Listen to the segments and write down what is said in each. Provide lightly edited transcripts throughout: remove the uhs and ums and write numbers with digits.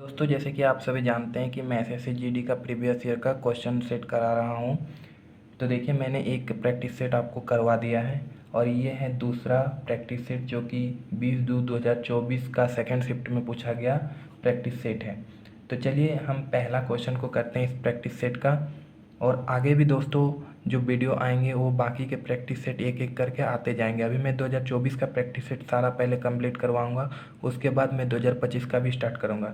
दोस्तों जैसे कि आप सभी जानते हैं कि मैं एसएससी जीडी का प्रीवियस ईयर का क्वेश्चन सेट करा रहा हूं। तो देखिए मैंने एक प्रैक्टिस सेट आपको करवा दिया है और ये है दूसरा प्रैक्टिस सेट जो कि 20/2/2024 का सेकंड शिफ्ट में पूछा गया प्रैक्टिस सेट है। तो चलिए हम पहला क्वेश्चन को करते हैं इस प्रैक्टिस सेट का। और आगे भी दोस्तों जो वीडियो आएंगे वो बाकी के प्रैक्टिस सेट एक एक करके आते जाएंगे। अभी मैं 2024 का प्रैक्टिस सेट सारा पहले कंप्लीट करवाऊंगा, उसके बाद मैं 2025 का भी स्टार्ट करूंगा।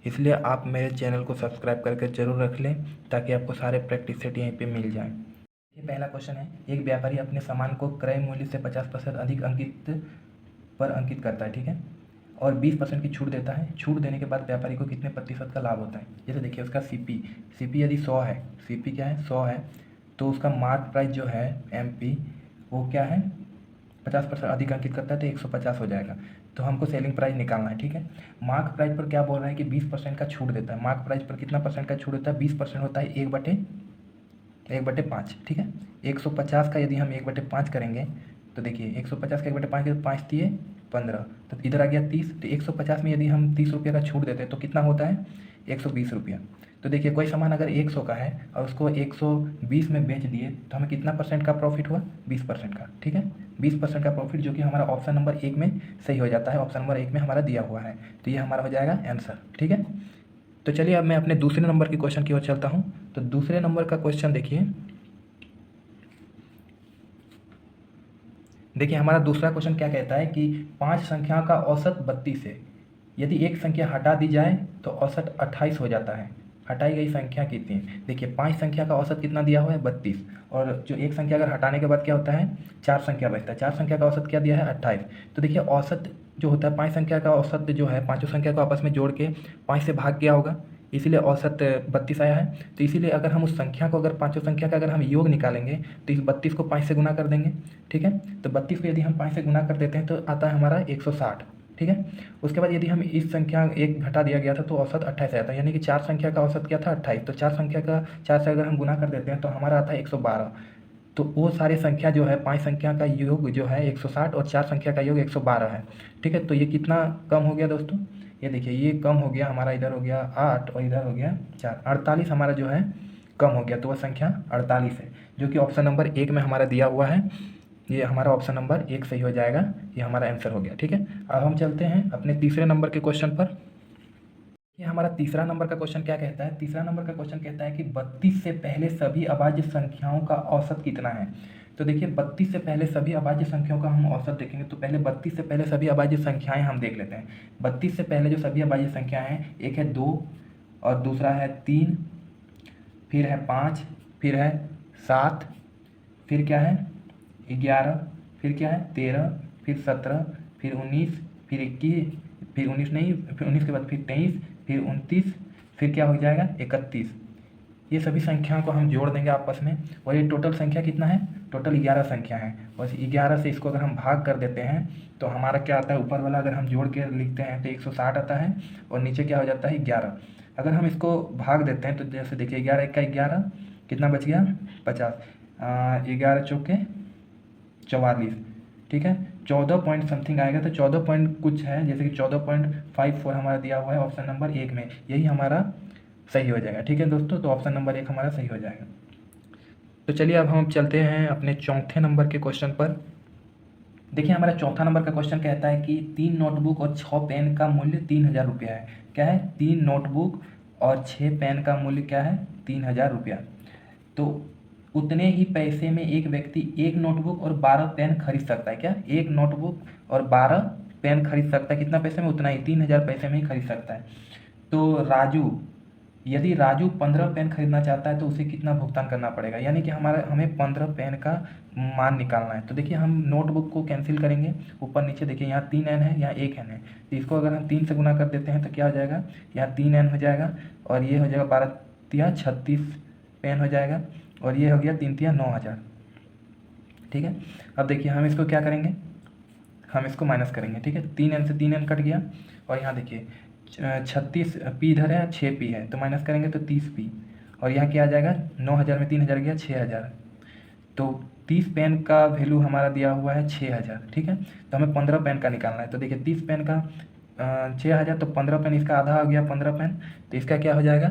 इसलिए आप मेरे चैनल को सब्सक्राइब करके ज़रूर रख लें ताकि आपको सारे प्रैक्टिस सेट यहीं पे मिल जाएं। ये पहला क्वेश्चन है, एक व्यापारी अपने सामान को क्रय मूल्य से 50% अधिक अंकित करता है, ठीक है, और 20% की छूट देता है। छूट देने के बाद व्यापारी को कितने प्रतिशत का लाभ होता है। जैसे देखिए उसका सीपी यदि 100 है, सीपी क्या है 100 है, तो उसका मार्क प्राइस जो है एमपी वो क्या है 50% अधिक अंकित करता है तो 150 हो जाएगा। तो हमको सेलिंग प्राइस निकालना है, ठीक है। मार्क प्राइस पर क्या बोल रहा है कि 20% का छूट देता है। मार्क प्राइस पर कितना परसेंट का छूट देता है, 20% होता है 1/5, ठीक है। 150 का यदि हम 1/5 करेंगे तो देखिए 150 का 1/5 के 5 दिए 15, तो इधर आ गया 30। तो 150 में यदि हम 30 रुपये का छूट देते हैं तो कितना होता है 120 रुपया। तो देखिए कोई सामान अगर 100 का है और उसको 120 में बेच दिए तो हमें कितना परसेंट का प्रॉफिट हुआ 20% का, ठीक है। 20% का प्रॉफिट जो कि हमारा ऑप्शन नंबर 1 में सही हो जाता है, ऑप्शन नंबर 1 में हमारा दिया हुआ है। तो ये हमारा हो जाएगा आंसर, ठीक है। तो चलिए अब मैं अपने दूसरे नंबर के क्वेश्चन की ओर चलता हूँ। तो दूसरे नंबर का क्वेश्चन देखिए हमारा दूसरा क्वेश्चन क्या कहता है कि 5 संख्याओं का औसत 32 है। यदि एक संख्या हटा दी जाए तो औसत 28 हो जाता है। हटाई गई संख्या कितनी है। देखिए 5 संख्या का औसत कितना दिया हुआ है 32, और जो एक संख्या अगर हटाने के बाद क्या होता है 4 संख्या बचता है। 4 संख्या का औसत क्या दिया है 28। तो देखिए औसत जो होता है 5 संख्या का औसत जो है पाँचों संख्या को आपस में जोड़ के 5 से भाग गया होगा, इसीलिए औसत 32 आया है। तो इसीलिए अगर हम उस संख्या को, अगर पाँचों संख्या का अगर हम योग निकालेंगे तो इस 32 को 5 से गुना कर देंगे, ठीक है। तो 32 को यदि हम 5 से गुना कर देते हैं तो आता है हमारा 160, ठीक है। उसके बाद यदि हम इस संख्या एक घटा दिया गया था तो औसत 28 आया था, यानी कि 4 संख्या का औसत क्या था 28। तो 4 संख्या का 4 से अगर हम गुना कर देते हैं तो हमारा आता है 112। तो वो सारी संख्या जो है 5 संख्या का योग जो है 160 और 4 संख्या का योग 112 है, ठीक है। तो ये कितना कम हो गया दोस्तों, ये देखिए ये कम हो गया हमारा, इधर हो गया 8 और इधर हो गया 4, 48 हमारा जो है कम हो गया। तो वह संख्या 48 है जो कि ऑप्शन नंबर 1 में हमारा दिया हुआ है। ये हमारा ऑप्शन नंबर 1 सही हो जाएगा, ये हमारा आंसर हो गया, ठीक है। अब हम चलते हैं अपने तीसरे नंबर के क्वेश्चन पर। ये हमारा तीसरा नंबर का क्वेश्चन क्या कहता है। तीसरा नंबर का क्वेश्चन कहता है कि 32 से पहले सभी अभाज्य संख्याओं का औसत कितना है। तो देखिए 32 से पहले सभी अभाज्य संख्याओं का हम औसत देखेंगे। तो पहले 32 से पहले सभी अभाज्य संख्याएं हम देख लेते हैं। 32 से पहले जो सभी अभाज्य संख्याएं हैं, एक है 2 और दूसरा है 3, फिर है 5, फिर है 7, फिर क्या है 11, फिर क्या है 13, फिर 17, फिर 19, फिर 21, फिर 19 नहीं, फिर 19 के बाद फिर 23, फिर 29, फिर क्या हो जाएगा 31। ये सभी संख्याओं को हम जोड़ देंगे आपस में और ये टोटल संख्या कितना है, टोटल 11 संख्या है। और 11 से इसको अगर हम भाग कर देते हैं तो हमारा क्या आता है, ऊपर वाला अगर हम जोड़ के लिखते हैं तो 160 आता है और नीचे क्या हो जाता है 11। अगर हम इसको भाग देते हैं तो जैसे देखिए 11 का 11 कितना बच गया 50, 11 चौके 44, ठीक है। 14 पॉइंट समथिंग आएगा, तो 14 पॉइंट कुछ है, जैसे कि 14.54 हमारा दिया हुआ है ऑप्शन नंबर 1 में, यही हमारा सही हो जाएगा, ठीक है दोस्तों। तो ऑप्शन नंबर 1 हमारा सही हो जाएगा। तो चलिए अब हम चलते हैं अपने चौथे नंबर के क्वेश्चन पर। देखिए हमारा चौथा नंबर का क्वेश्चन कहता है कि 3 नोटबुक और 6 पेन का मूल्य 3000 रुपया है। क्या है 3 नोटबुक और 6 पेन का मूल्य क्या है 3000 रुपया। तो उतने ही पैसे में एक व्यक्ति 1 नोटबुक और 12 पेन खरीद सकता है। क्या 1 नोटबुक और 12 पेन खरीद सकता है, कितना पैसे में, उतना ही 3000 पैसे में ही खरीद सकता है। तो यदि राजू 15 पेन खरीदना चाहता है तो उसे कितना भुगतान करना पड़ेगा, यानी कि हमें 15 पेन का मान निकालना है। तो देखिए हम नोटबुक को कैंसिल करेंगे, ऊपर नीचे देखिए यहाँ 3 एन है, यहाँ 1 एन है, तो इसको अगर हम 3 से गुना कर देते हैं तो क्या हो जाएगा, यहाँ 3 एन हो जाएगा और ये हो जाएगा 12 तिया 36 पेन हो जाएगा और ये हो गया 3 तिया 9000, ठीक है। अब देखिए हम इसको क्या करेंगे, हम इसको माइनस करेंगे, ठीक है। 3 एन से 3 एन कट गया और यहाँ देखिए 36 पी इधर है, 6 पी है, तो माइनस करेंगे तो 30 पी और यहाँ क्या आ जाएगा 9000 में 3000 गया 6000। तो 30 पेन का वैल्यू हमारा दिया हुआ है 6000, ठीक है। तो हमें 15 पेन का निकालना है। तो देखिए 30 पेन का 6,000 तो 15 पेन इसका आधा हो गया 15 पेन, तो इसका क्या हो जाएगा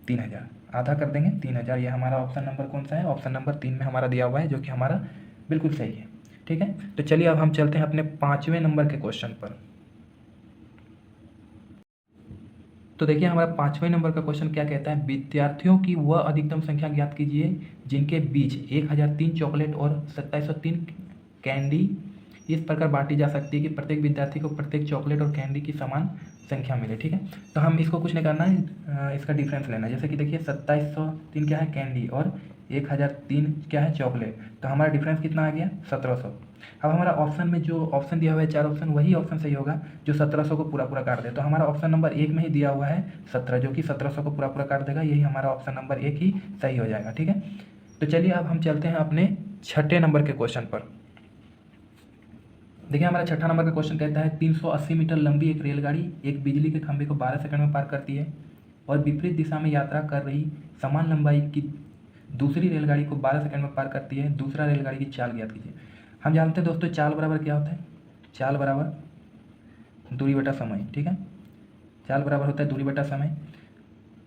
3,000, आधा कर देंगे 3,000। ये हमारा ऑप्शन नंबर कौन सा है, ऑप्शन नंबर 3 में हमारा दिया हुआ है, जो कि हमारा बिल्कुल सही है। ठीक है, तो चलिए अब हम चलते हैं अपने 5वें नंबर के क्वेश्चन पर। तो देखिए हमारा 5वें नंबर का क्वेश्चन क्या कहता है, विद्यार्थियों की वह अधिकतम संख्या ज्ञात कीजिए जिनके बीच 1,003 चॉकलेट और 2703 कैंडी इस प्रकार बांटी जा सकती है कि प्रत्येक विद्यार्थी को प्रत्येक चॉकलेट और कैंडी की समान संख्या मिले। ठीक है, तो हम इसको कुछ नहीं करना है, इसका डिफरेंस लेना है। जैसे कि देखिए 2703 क्या है कैंडी और 1,003 क्या है चॉकलेट, तो हमारा डिफरेंस कितना आ गया 1700। अब हमारा ऑप्शन में जो ऑप्शन दिया हुआ है 4 ऑप्शन, वही ऑप्शन सही होगा जो 1700 को पूरा पूरा काट दे। तो हमारा ऑप्शन नंबर 1 में ही दिया हुआ है 17, जो कि 1700 को पूरा पूरा काट देगा, यही हमारा ऑप्शन नंबर 1 ही सही हो जाएगा। ठीक है, तो चलिए अब हम चलते हैं अपने 6ठे नंबर के क्वेश्चन पर। देखिए हमारा 6ठा नंबर का क्वेश्चन कहता है 380 मीटर लंबी एक रेलगाड़ी एक बिजली के खंभे को 12 सेकंड में पार करती है और विपरीत दिशा में यात्रा कर रही समान लंबाई की दूसरी रेलगाड़ी को 12 सेकंड में पार करती है। दूसरा रेलगाड़ी की चाल ज्ञात कीजिए। हम जानते हैं दोस्तों चाल बराबर क्या होता है, चाल बराबर दूरी बटा समय। ठीक है, चाल बराबर होता है दूरी बटा समय।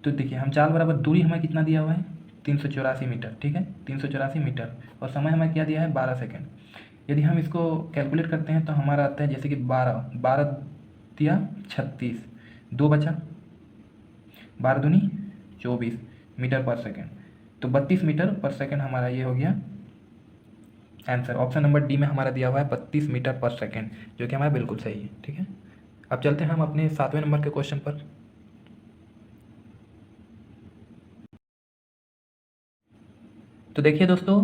तो देखिए हम चाल बराबर दूरी हमें कितना दिया हुआ है 384 मीटर। ठीक है, 384 मीटर और समय हमें क्या दिया है 12 सेकंड। यदि हम इसको कैलकुलेट करते हैं तो हमारा आता है जैसे कि 12 दिया 36, 2 बचा 12 दूनी 24 मीटर पर सेकंड, तो 32 मीटर पर सेकंड हमारा ये हो गया आंसर। ऑप्शन नंबर डी में हमारा दिया हुआ है 32 मीटर पर सेकंड, जो कि हमारा बिल्कुल सही है। ठीक है, अब चलते हैं हम अपने 7वें नंबर के क्वेश्चन पर। तो देखिए दोस्तों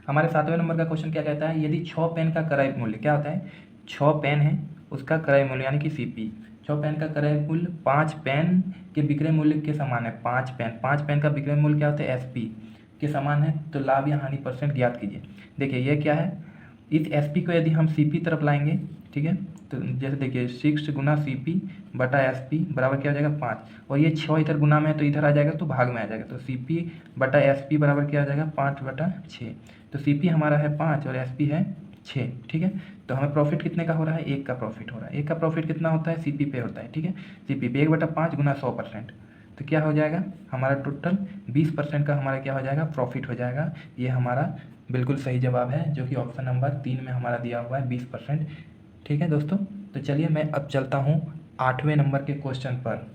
हमारे 7वें नंबर का क्वेश्चन क्या कहता है, यदि 6 पेन का क्रय मूल्य क्या होता है, 6 पेन है उसका क्रय मूल्य यानी कि सीपी, 6 पेन का क्रय मूल्य 5 पेन के विक्रय मूल्य के समान है। 5 पेन का विक्रय मूल्य क्या होता है एसपी के समान है, तो लाभ या हानि परसेंट ज्ञात कीजिए। देखिए ये क्या है, इस एसपी को यदि हम सीपी तरफ लाएंगे, ठीक है, तो जैसे देखिए 6 गुना सीपी बटा एसपी बराबर क्या हो जाएगा 5, और ये 6 इधर गुना में है तो इधर आ जाएगा तो भाग में आ जाएगा, तो सीपी बटा एसपी बराबर क्या हो जाएगा 5 बटा 6। तो सीपी हमारा है 5 और एसपी है 6। ठीक है, तो हमें प्रॉफिट कितने का हो रहा है, 1 का प्रॉफिट हो रहा है। 1 का प्रॉफिट कितना होता है सीपी पे होता है। ठीक है, सीपी पे 1/5 गुना 100%, तो क्या हो जाएगा हमारा टोटल 20% का हमारा क्या हो जाएगा प्रॉफिट हो जाएगा। ये हमारा बिल्कुल सही जवाब है, जो कि ऑप्शन नंबर 3 में हमारा दिया हुआ है 20%। ठीक है दोस्तों, तो चलिए मैं अब चलता हूँ 8वें नंबर के क्वेश्चन पर।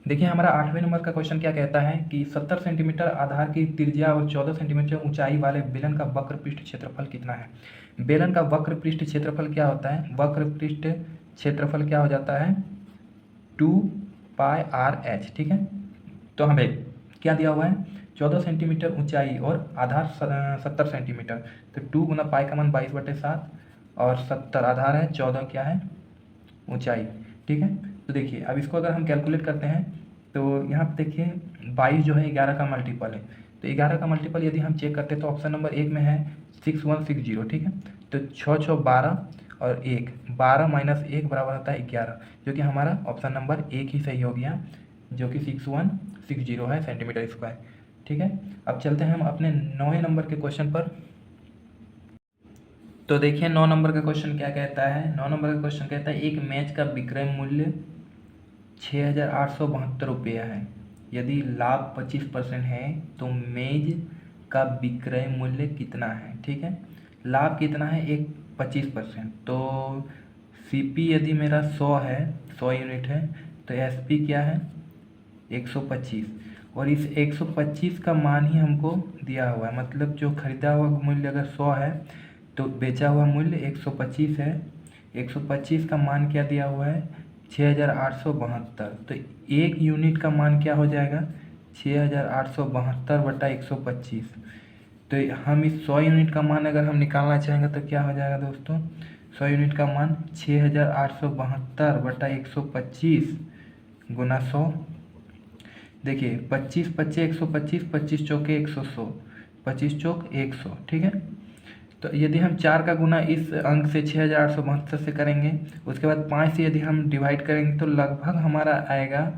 देखिए हमारा 8वें नंबर का क्वेश्चन क्या कहता है कि 70 सेंटीमीटर आधार की त्रिज्या और 14 सेंटीमीटर ऊंचाई वाले बेलन का वक्र पृष्ठ क्षेत्रफल कितना है। बेलन का वक्र पृष्ठ क्षेत्रफल क्या होता है, वक्र पृष्ठ क्षेत्रफल क्या हो जाता है 2πr/h। ठीक है, तो हमें क्या दिया हुआ है 14 सेंटीमीटर ऊंचाई और आधार 70 सेंटीमीटर, तो 2 गुना पाई का मान 22/7 और 70 आधार है, 14 क्या है ऊंचाई। ठीक है, तो देखिए अब इसको अगर हम कैलकुलेट करते हैं तो यहाँ पे देखिए 22 जो है 11 का मल्टीपल है, तो 11 का मल्टीपल यदि हम चेक करते हैं तो ऑप्शन नंबर 1 में है 6160। ठीक है, तो 6 6 12 और 1 12 माइनस 1 बराबर होता है 11, जो कि हमारा ऑप्शन नंबर 1 ही सही हो गया, जो कि 6160 है सेंटीमीटर स्क्वायर। ठीक है, अब चलते हैं हम अपने 9वें नंबर के क्वेश्चन पर। तो देखिए 9 नंबर का क्वेश्चन क्या कहता है, 9 नंबर का क्वेश्चन कहता है एक मैच का विक्रय मूल्य 6,872 रुपया है, यदि लाभ 25% है तो मेज का विक्रय मूल्य कितना है। ठीक है, लाभ कितना है 25%, तो सीपी यदि मेरा 100 है 100 यूनिट है तो एसपी क्या है 125, और इस 125 का मान ही हमको दिया हुआ है, मतलब जो खरीदा हुआ मूल्य अगर 100 है तो बेचा हुआ मूल्य 125 है। 125 का मान क्या दिया हुआ है 6,872, तो एक यूनिट का मान क्या हो जाएगा 6,872 बटा 125। तो हम इस 100 यूनिट का मान अगर हम निकालना चाहेंगे तो क्या हो जाएगा दोस्तों, 100 यूनिट का मान 6,872 बटा 125 गुना 100। देखिए 25 25 125, 25 चौके 100, 25 चौक 100। ठीक है, तो यदि हम 4 का गुना इस अंक से 6,872 से करेंगे, उसके बाद 5 से यदि हम डिवाइड करेंगे तो लगभग हमारा आएगा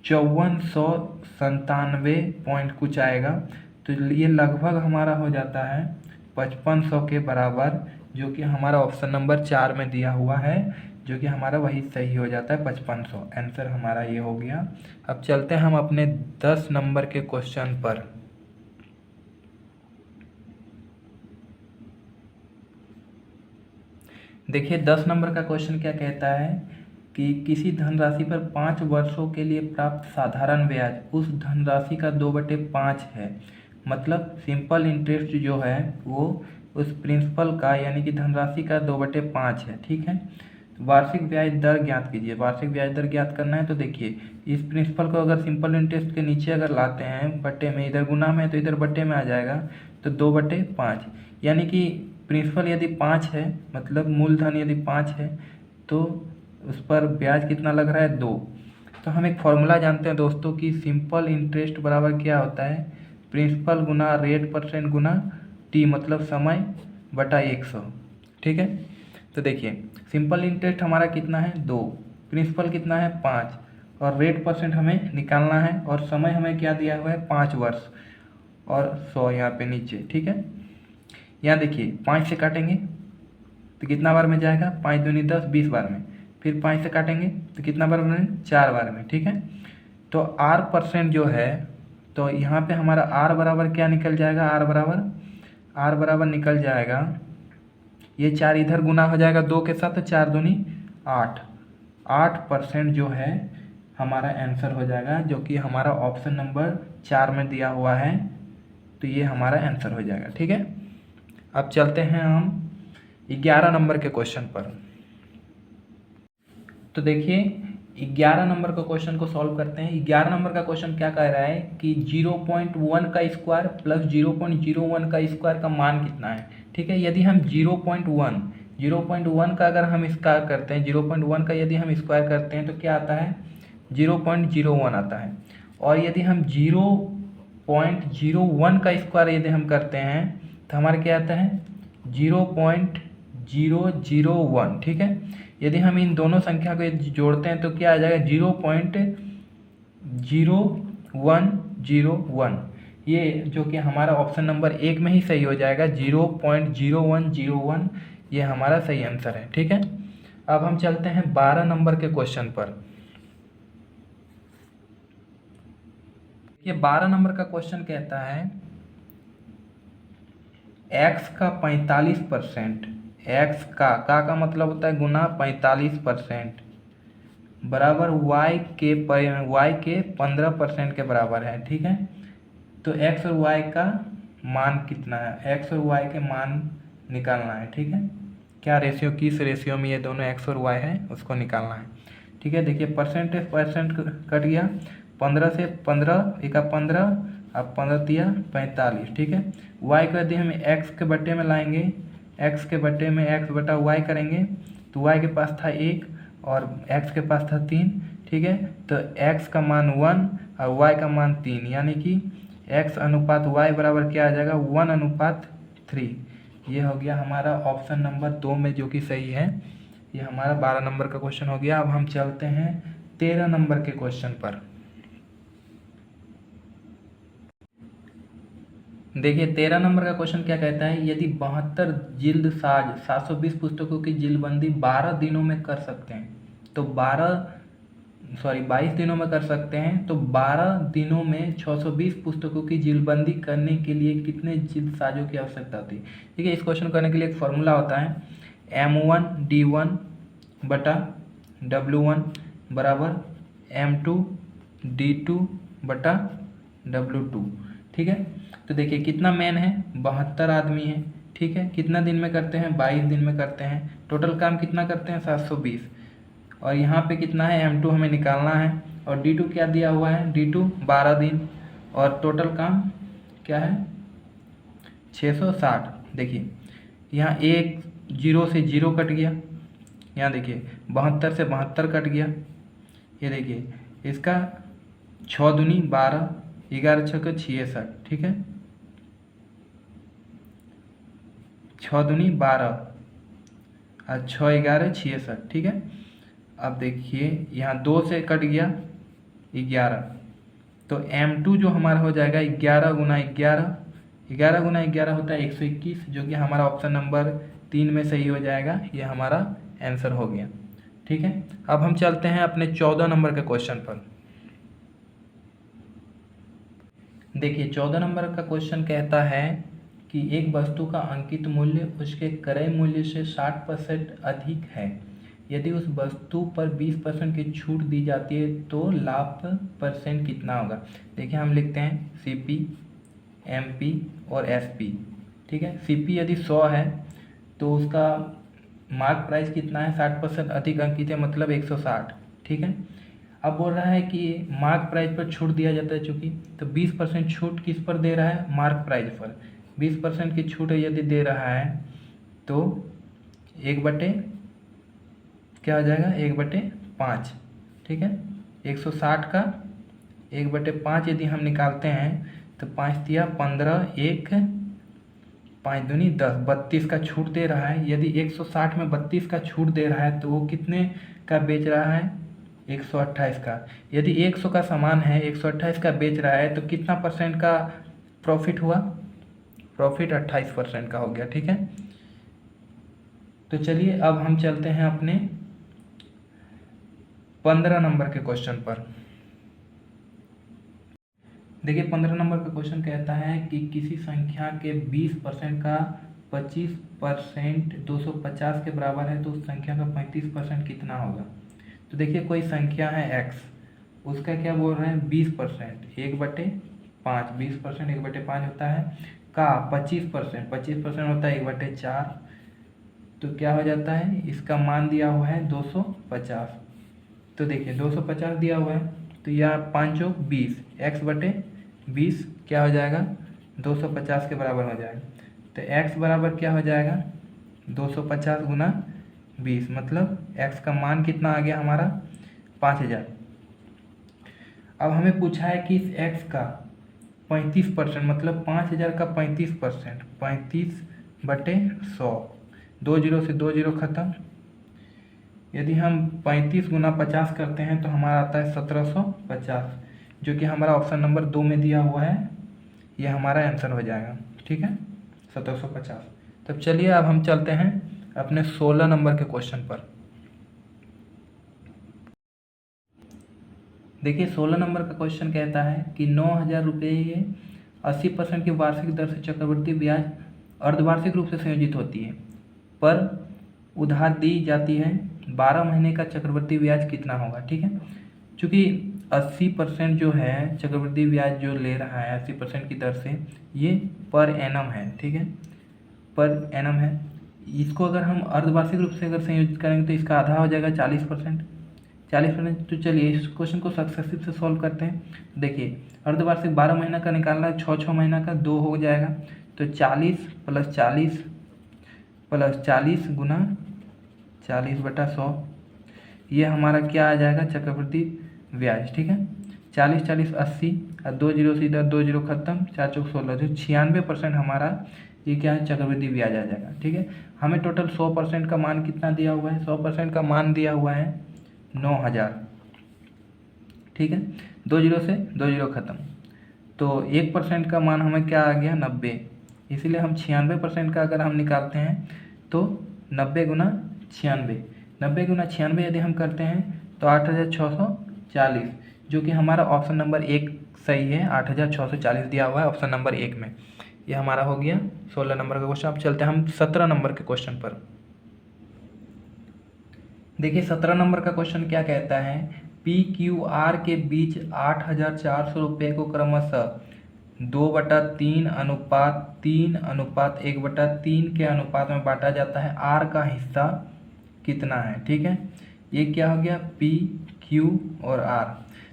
5497 पॉइंट कुछ आएगा, तो ये लगभग हमारा हो जाता है 5500 के बराबर, जो कि हमारा ऑप्शन नंबर 4 में दिया हुआ है, जो कि हमारा वही सही हो जाता है 5500। आंसर हमारा ये हो गया। अब चलते हैं हम अपने 10 नंबर के क्वेश्चन पर। देखिए 10 नंबर का क्वेश्चन क्या कहता है कि किसी धनराशि पर 5 वर्षों के लिए प्राप्त साधारण ब्याज उस धनराशि का 2/5 है। मतलब सिंपल इंटरेस्ट जो है वो उस प्रिंसिपल का यानी कि धनराशि का 2/5 है। ठीक है, वार्षिक ब्याज दर ज्ञात कीजिए। वार्षिक ब्याज दर ज्ञात करना है तो देखिए इस प्रिंसिपल को अगर सिंपल इंटरेस्ट के नीचे अगर लाते हैं बट्टे में, इधर गुना में है तो इधर बट्टे में आ जाएगा, तो 2/5 यानी कि प्रिंसिपल यदि 5 है, मतलब मूलधन यदि 5 है तो उस पर ब्याज कितना लग रहा है 2। तो हम एक फॉर्मूला जानते हैं दोस्तों कि सिंपल इंटरेस्ट बराबर क्या होता है, प्रिंसिपल गुना रेट परसेंट गुना टी मतलब समय बटा 100। ठीक है, तो देखिए सिंपल इंटरेस्ट हमारा कितना है 2, प्रिंसिपल कितना है 5 और रेट परसेंट हमें निकालना है और समय हमें क्या दिया हुआ है 5 वर्ष और 100 यहाँ पे नीचे। ठीक है, यहाँ देखिए 5 से काटेंगे तो कितना बार में जाएगा, 5 दूनी 10 20 बार में, फिर 5 से काटेंगे तो कितना बार में, 4 बार में। ठीक है, तो आर परसेंट जो है तो यहाँ पे हमारा आर बराबर क्या निकल जाएगा, आर बराबर निकल जाएगा, ये 4 इधर गुना हो जाएगा 2 के साथ तो 4 दूनी 8% जो है हमारा आंसर हो जाएगा, जो कि हमारा ऑप्शन नंबर 4 में दिया हुआ है। तो ये हमारा आंसर हो जाएगा। ठीक है, अब चलते हैं हम 11 नंबर के क्वेश्चन पर। तो देखिए 11 नंबर का क्वेश्चन को सॉल्व करते हैं। 11 नंबर का क्वेश्चन क्या कह रहा है कि 0.1 का स्क्वायर प्लस 0.01 का स्क्वायर का मान कितना है। ठीक है, यदि हम 0.1 का अगर हम स्क्वायर करते हैं, 0.1 का यदि हम स्क्वायर करते हैं तो क्या आता है 0.01 आता है। और यदि हम 0.01 का स्क्वायर यदि हम करते हैं तो हमारा क्या आता है 0.001। ठीक है, यदि हम इन दोनों संख्या को जोड़ते हैं तो क्या आ जाएगा 0.0101। ये जो कि हमारा ऑप्शन नंबर 1 में ही सही हो जाएगा, 0.0101 ये हमारा सही आंसर है। ठीक है, अब हम चलते हैं 12 नंबर के क्वेश्चन पर। ये 12 नंबर का क्वेश्चन कहता है x का 45%, x का मतलब होता है गुना 45% बराबर y के 15% के बराबर है। ठीक है, तो x और y का मान कितना है, x और y के मान निकालना है। ठीक है, क्या रेशियो, किस रेशियो में ये दोनों x और y है उसको निकालना है। ठीक है, देखिए परसेंट कट गया, 15 से 15 एका 15 अब 15 दिया 45। ठीक है, y को यदि हम x के बट्टे में लाएंगे, x के बट्टे में x बटा y करेंगे तो y के पास था 1 और x के पास था 3। ठीक है, तो x का मान 1 और y का मान 3 यानी कि x अनुपात y बराबर क्या आ जाएगा 1:3। ये हो गया हमारा ऑप्शन नंबर 2 में जो कि सही है। ये हमारा 12 नंबर का क्वेश्चन हो गया। अब हम चलते हैं 13 नंबर के क्वेश्चन पर। देखिए 13 नंबर का क्वेश्चन क्या कहता है, यदि 72 जिल्द साज 720 पुस्तकों की जिल्दबंदी 12 दिनों में कर सकते हैं तो 22 दिनों में कर सकते हैं तो 12 दिनों में 620 पुस्तकों की जिल्दबंदी करने के लिए कितने जिल्द साजों की आवश्यकता होती है। ठीक है, इस क्वेश्चन करने के लिए एक फॉर्मूला होता है M1D1 बटा W1 बराबर M2D2 बटा W2। ठीक है, तो देखिए कितना मैन है 72 आदमी है। ठीक है, कितना दिन में करते हैं 22 दिन में करते हैं, टोटल काम कितना करते हैं 720 और यहाँ पे कितना है M2 हमें निकालना है और D2 क्या दिया हुआ है D2 12 दिन और टोटल काम क्या है 660। देखिए यहाँ 1 0 से 0 कट गया, यहाँ देखिए 72 से 72 कट गया, ये देखिए इसका 6 दूनी 12 11 6 66। ठीक है, 6 दूनी 12 और 6 11 66। ठीक है, अब देखिए यहाँ 2 से कट गया 11 तो M2 जो हमारा हो जाएगा 11 गुना 11 होता है 121 जो कि हमारा ऑप्शन नंबर 3 में सही हो जाएगा। ये हमारा आंसर हो गया। ठीक है, अब हम चलते हैं अपने 14 नंबर के क्वेश्चन पर। देखिए 14 नंबर का क्वेश्चन कहता है कि एक वस्तु का अंकित मूल्य उसके क्रय मूल्य से 60% अधिक है। यदि उस वस्तु पर 20% की छूट दी जाती है तो लाभ परसेंट कितना होगा। देखिए हम लिखते हैं CP, MP और SP। ठीक है, CP यदि 100 है तो उसका मार्क प्राइस कितना है, 60% अधिक अंकित है, मतलब 160। ठीक है, अब बोल रहा है कि मार्क प्राइस पर छूट दिया जाता है चूँकि, तो 20% छूट किस पर दे रहा है, मार्क प्राइस पर 20% की छूट यदि दे रहा है तो 1/, क्या हो जाएगा, 1/5। ठीक है, 160 का 1/5 यदि हम निकालते हैं तो 5 दिया 15, 1 5 दूनी 10, 32 का छूट दे रहा है। यदि 160 में 32 का छूट दे रहा है तो वो कितने का बेच रहा है, 128 का। यदि 100 का सामान है, 128 का बेच रहा है तो कितना परसेंट का प्रॉफिट हुआ, प्रॉफिट 28% का हो गया। ठीक है, तो चलिए अब हम चलते हैं अपने 15 नंबर के क्वेश्चन पर। देखिए 15 नंबर का क्वेश्चन कहता है कि किसी संख्या के 20% का 25% 250 के बराबर है तो उस संख्या का 35% कितना होगा। तो देखिए कोई संख्या है x, उसका क्या बोल रहे हैं 20%, 1/5, 20% 1/5 होता है, का 25% होता है 1/4, तो क्या हो जाता है, इसका मान दिया हुआ है 250। तो देखिए 250 दिया हुआ है तो यह 5 × 20, x/20 क्या हो जाएगा, 250 के बराबर हो जाएगा। तो x बराबर क्या हो जाएगा, 250 × 20, मतलब x का मान कितना आ गया हमारा, 5000। अब हमें पूछा है कि इस x का 35%, मतलब 5000 का 35%, 35/100, 2 जीरो से 2 जीरो खत्म। यदि हम 35 × 50 करते हैं तो हमारा आता है 1750, जो कि हमारा ऑप्शन नंबर 2 में दिया हुआ है। यह हमारा आंसर हो जाएगा। ठीक है, 1750। तब चलिए अब हम चलते हैं अपने 16 नंबर के क्वेश्चन पर। देखिए 16 नंबर का क्वेश्चन कहता है कि 9000 रुपये 80% की वार्षिक दर से चक्रवृद्धि ब्याज अर्धवार्षिक रूप से संयोजित होती है, पर उधार दी जाती है 12 महीने का चक्रवृद्धि ब्याज कितना होगा। ठीक है, चूँकि 80% जो है चक्रवृद्धि ब्याज जो ले रहा है 80% की दर से, ये पर एनम है। ठीक है, पर एनम है। इसको अगर हम अर्धवार्षिक रूप से अगर संयोजित करेंगे तो इसका आधा हो जाएगा 40%। तो चलिए इस क्वेश्चन को सक्सेसिव से सॉल्व करते हैं। देखिए अर्धवार्षिक 12 महीना का निकालना है, 6 महीना का 2 हो जाएगा, तो 40 + 40 + 40 गुना 40/100, ये हमारा क्या आ जाएगा, चक्रवृद्धि ब्याज। ठीक है, 40 40 80, और 2 जीरो से इधर 2 जीरो खत्म, 4 चौक 16, जो 96% हमारा ये क्या है, चक्रवृद्धि ब्याज आ जाएगा। ठीक है, हमें टोटल 100% का मान कितना दिया हुआ है, 100% का मान दिया हुआ है 9000। ठीक है, 2 जीरो से 2 जीरो खत्म, तो 1% का मान हमें क्या आ गया, 90। इसीलिए हम 96% का अगर हम निकालते हैं तो 90 × 96, 90 × 96 यदि हम करते हैं तो 8640, जो कि हमारा ऑप्शन नंबर 1 सही है। 8640 दिया हुआ है ऑप्शन नंबर 1 में। ये हमारा हो गया 16 नंबर का क्वेश्चन। अब चलते हैं हम 17 नंबर के क्वेश्चन पर। देखिए 17 नंबर का क्वेश्चन क्या कहता है, PQR के बीच 8400 रुपये को क्रमशः 2/3 अनुपात 3 अनुपात 1/3 के अनुपात में बांटा जाता है। R का हिस्सा कितना है। ठीक है, ये क्या हो गया, P, Q और R।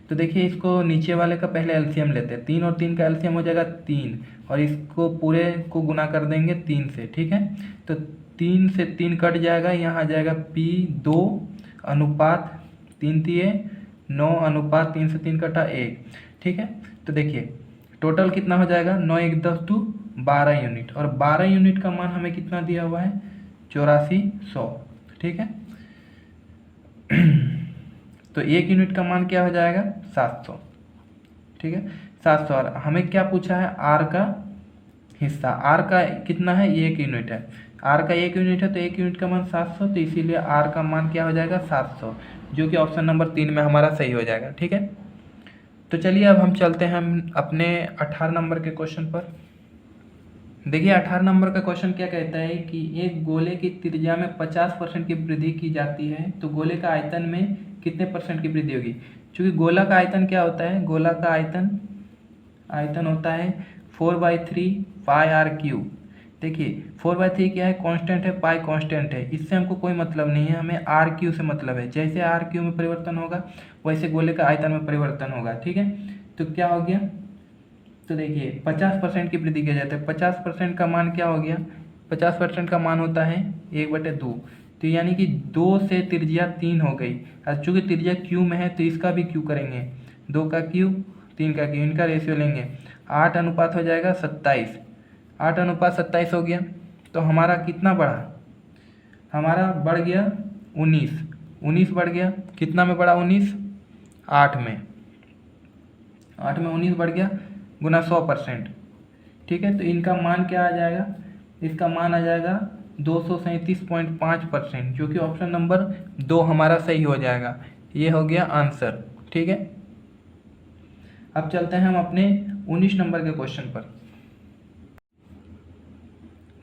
तो देखिए इसको नीचे वाले का पहले एलसीएम लेते हैं, 3 और 3 का एलसीएम हो जाएगा 3, और इसको पूरे को गुना कर देंगे 3 से। ठीक है, तो 3 से 3 कट जाएगा, यहाँ आ जाएगा P 2 अनुपात 3 दिए 9 अनुपात 3 से 3 कटा 1। ठीक है, तो देखिए टोटल कितना हो जाएगा, 9 1 10 2 12 यूनिट, और 12 यूनिट का मान हमें कितना दिया हुआ है, 8400। ठीक है, तो 1 यूनिट का मान क्या हो जाएगा, 700। ठीक है, 700। और हमें क्या पूछा है, R का हिस्सा, R का कितना है, 1 यूनिट है। आर का 1 यूनिट है तो 1 यूनिट का मान 700, तो इसीलिए आर का मान क्या हो जाएगा 700, जो कि ऑप्शन नंबर 3 में हमारा सही हो जाएगा। ठीक है, तो चलिए अब हम चलते हैं हम अपने 18 नंबर के क्वेश्चन पर। देखिए 18 नंबर का क्वेश्चन क्या कहता है कि एक गोले की त्रिज्या में 50% की वृद्धि की जाती है तो गोले का आयतन में कितने परसेंट की वृद्धि होगी। क्योंकि गोला का आयतन क्या होता है, गोला का आयतन होता है 4/3 पाई आर क्यूब। देखिए 4/3 क्या है, कांस्टेंट है, पाई कांस्टेंट है, इससे हमको कोई मतलब नहीं है, हमें आर क्यू से मतलब है। जैसे आर क्यू में परिवर्तन होगा वैसे गोले का आयतन में परिवर्तन होगा। ठीक है, तो क्या हो गया, तो देखिए 50% की वृद्धि किया जाता है। 50% का मान क्या हो गया, 50% का मान होता है 1/2, तो यानी कि 2 से त्रिज्या 3 हो गई। और चूँकि त्रिज्या क्यू में है तो इसका भी क्यू करेंगे, 2 का क्यू 3 का क्यू, इनका रेशियो लेंगे, 8 अनुपात हो जाएगा 27, 8 अनुपात 27 हो गया। तो हमारा कितना बढ़ा, हमारा बढ़ गया 19 बढ़ गया, कितना में बढ़ा 19, 8 में 19 बढ़ गया गुना 100%। ठीक है, तो इनका मान क्या आ जाएगा, इसका मान आ जाएगा 237.5%, जो कि ऑप्शन नंबर 2 हमारा सही हो जाएगा। ये हो गया आंसर। ठीक है, अब चलते हैं हम अपने 19 नंबर के क्वेश्चन पर।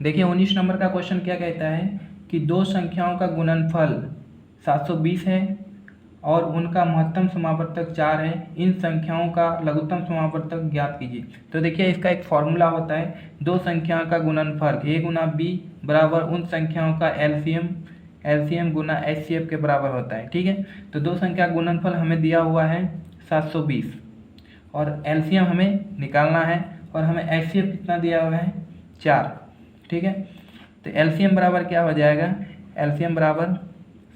देखिए 19 नंबर का क्वेश्चन क्या कहता है कि दो संख्याओं का गुणनफल 720 है और उनका महत्तम समावर्तक 4 है, इन संख्याओं का लघुत्तम समावर्तक ज्ञात कीजिए। तो देखिए इसका एक फॉर्मूला होता है, दो संख्याओं का गुणनफल a गुना b बराबर उन संख्याओं का एलसीएम गुना एचसीएफ के बराबर होता है। ठीक है, तो दो संख्या का गुणनफल हमें दिया हुआ है 720 और एलसीएम हमें निकालना है और हमें एचसीएफ कितना दिया हुआ है 4। ठीक है, तो एलसीएम बराबर क्या हो जाएगा, एलसीएम बराबर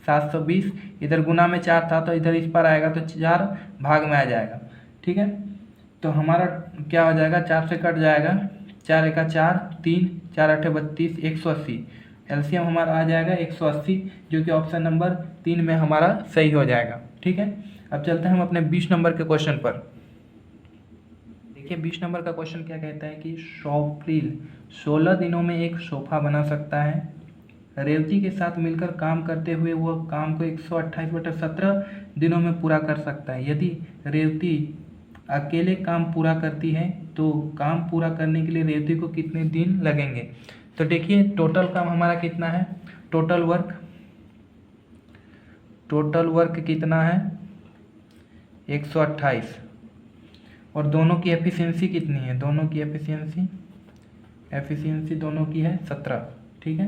720, इधर गुना में 4 था तो इधर इस पर आएगा तो 4 भाग में आ जाएगा। ठीक है, तो हमारा क्या हो जाएगा, 4 से कट जाएगा, 4 एका 4, 3, 4 8 32, 180, एलसीएम हमारा आ जाएगा 180, जो कि ऑप्शन नंबर 3 में हमारा सही हो जाएगा। ठीक है, अब चलते हैं हम अपने 20 नंबर के क्वेश्चन पर। देखिए 20 नंबर का क्वेश्चन क्या कहता है कि स्वप्निल 16 दिनों में एक सोफा बना सकता है। रेवती के साथ मिलकर काम करते हुए वह काम को 128/17 दिनों में पूरा कर सकता है। यदि रेवती अकेले काम पूरा करती है तो काम पूरा करने के लिए रेवती को कितने दिन लगेंगे। तो देखिए टोटल काम हमारा कितना है, टोटल वर्क कितना है 128, और दोनों की एफिशिएंसी कितनी है, दोनों की एफिशिएंसी दोनों की है 17। ठीक है,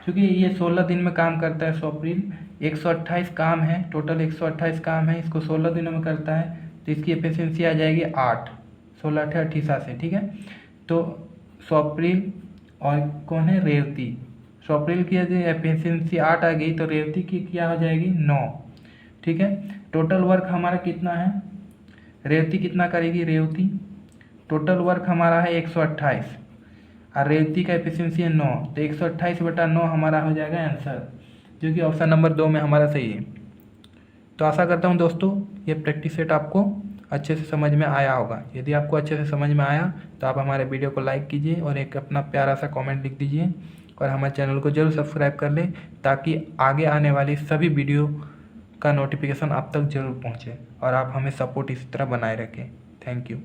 क्योंकि ये 16 दिन में काम करता है स्वप्निल, 128 काम है, टोटल 128 काम है, इसको 16 दिनों में करता है तो इसकी एफिशिएंसी आ जाएगी 8, 16 8 88। ठीक है, तो स्वप्निल और कौन है, रेवती। स्वप्निल की यदि एफिशिएंसी 8 आ गई तो रेवती की क्या हो जाएगी 9। ठीक है, टोटल वर्क हमारा कितना है, रेवती कितना करेगी, रेवती टोटल वर्क हमारा है 128 और रेवती का एफिशिएंसी है 9, तो 128/9 हमारा हो जाएगा आंसर, जो कि ऑप्शन नंबर 2 में हमारा सही है। तो आशा करता हूँ दोस्तों ये प्रैक्टिस सेट आपको अच्छे से समझ में आया होगा। यदि आपको अच्छे से समझ में आया तो आप हमारे वीडियो को लाइक कीजिए और एक अपना प्यारा सा कमेंट लिख दीजिए और हमारे चैनल को जरूर सब्सक्राइब कर लें ताकि आगे आने वाली सभी वीडियो का नोटिफिकेशन आप तक जरूर पहुँचे और आप हमें सपोर्ट इसी तरह बनाए रखें। Thank you.